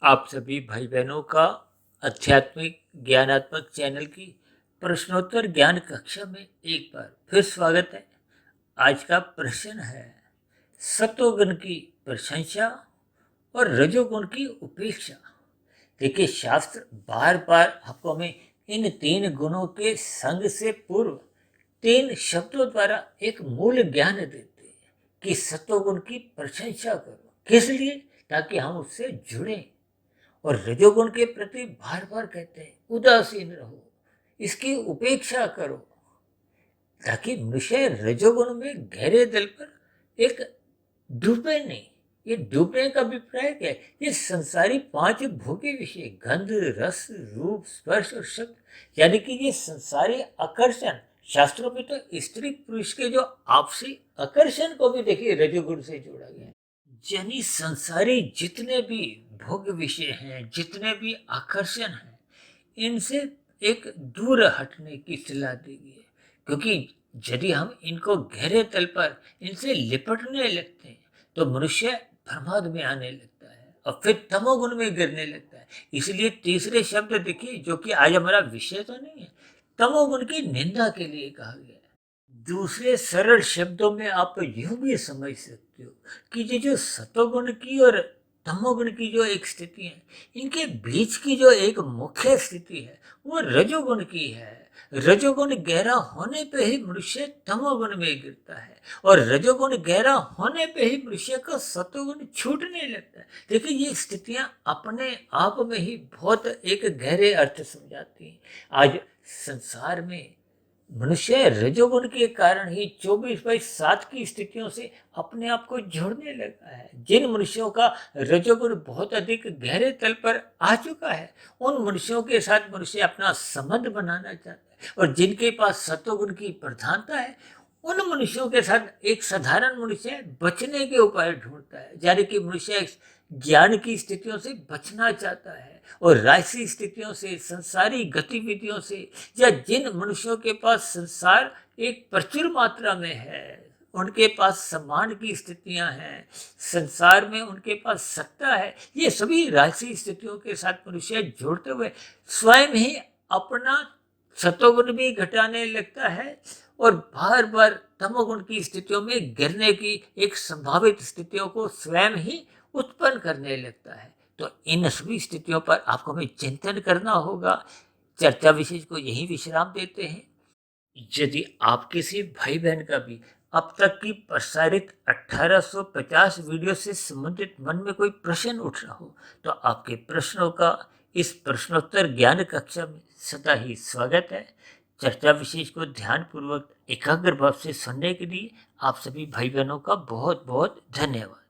आप सभी भाई बहनों का आध्यात्मिक ज्ञानात्मक चैनल की प्रश्नोत्तर ज्ञान कक्षा में एक बार फिर स्वागत है। आज का प्रश्न है, सत्वगुण की प्रशंसा और रजोगुण की उपेक्षा। देखिए, शास्त्र बार बार आपको हमें इन तीन गुणों के संग से पूर्व तीन शब्दों द्वारा एक मूल ज्ञान देते हैं कि सत्वगुण की प्रशंसा करो। किस लिए? ताकि हम उससे जुड़ें। और रजोगुण के प्रति बार बार कहते हैं उदासीन रहो, इसकी उपेक्षा करो, ताकि मनुष्य रजोगुण में गहरे दल पर एक डूबे नहीं। ये डूबने का अभिप्राय क्या है? ये संसारी पांच भोगी विषय, गंध, रस, रूप, स्पर्श और शब्द, यानी कि ये संसारी आकर्षण, शास्त्रों में तो स्त्री पुरुष के जो आपसी आकर्षण को भी देखिए रजोगुण से जोड़ा गया है। यानी संसारी जितने भी भोग विषय हैं, जितने भी आकर्षण हैं, इनसे एक दूर हटने की सलाह दी गई है। क्योंकि यदि हम इनको गहरे तल पर इनसे लिपटने लगते हैं तो मनुष्य प्रमाद में आने लगता है और फिर तमोगुण में गिरने लगता है। इसलिए तीसरे शब्द देखिए, जो कि आज हमारा विषय तो नहीं है, तमोगुण की निंदा के लिए कहा गया है। दूसरे सरल शब्दों में आप यूं भी समझ सकते हो कि ये जो सतोगुण की और तमोगुण की जो एक स्थिति है, इनके बीच की जो एक मुख्य स्थिति है वो रजोगुण की है। रजोगुण गहरा होने पे ही मनुष्य तमोगुण में गिरता है और रजोगुण गहरा होने पे ही मनुष्य का सतोगुण छूटने लगता है। देखिए, ये स्थितियां अपने आप में ही बहुत एक गहरे अर्थ समझाती हैं। आज संसार में मनुष्य रजोगुण के कारण ही 24/7 की स्थितियों से अपने आप को जोड़ने लगा है। जिन मनुष्यों का रजोगुण बहुत अधिक गहरे तल पर आ चुका है, उन मनुष्यों के साथ मनुष्य अपना संबंध बनाना चाहता है, और जिनके पास सत्वगुण की प्रधानता है, उन मनुष्यों के साथ एक साधारण मनुष्य बचने के उपाय ढूंढता है। यानी कि मनुष्य ज्ञान की स्थितियों से बचना चाहता है और राजसी स्थितियों से, संसारी गतिविधियों से, या जिन मनुष्यों के पास संसार एक प्रचुर मात्रा में है, उनके पास सम्मान की स्थितियां हैं, संसार में उनके पास सत्ता है, ये सभी राजसी स्थितियों के साथ मनुष्य जोड़ते हुए स्वयं ही अपना सतोगुण भी घटाने लगता है और बार बार तमोगुण की स्थितियों में गिरने की एक संभावित स्थितियों को स्वयं ही उत्पन्न करने लगता है। तो इन सभी स्थितियों पर आपको हमें चिंतन करना होगा। चर्चा विशेष को यही विश्राम देते हैं। यदि आप किसी भाई बहन का भी अब तक की प्रसारित 1850 वीडियो से संबंधित मन में कोई प्रश्न उठ रहा हो, तो आपके प्रश्नों का इस प्रश्नोत्तर ज्ञान कक्षा में सदा ही स्वागत है। चर्चा विशेष को ध्यानपूर्वक एकाग्र भाव से सुनने के लिए आप सभी भाई बहनों का बहुत बहुत धन्यवाद।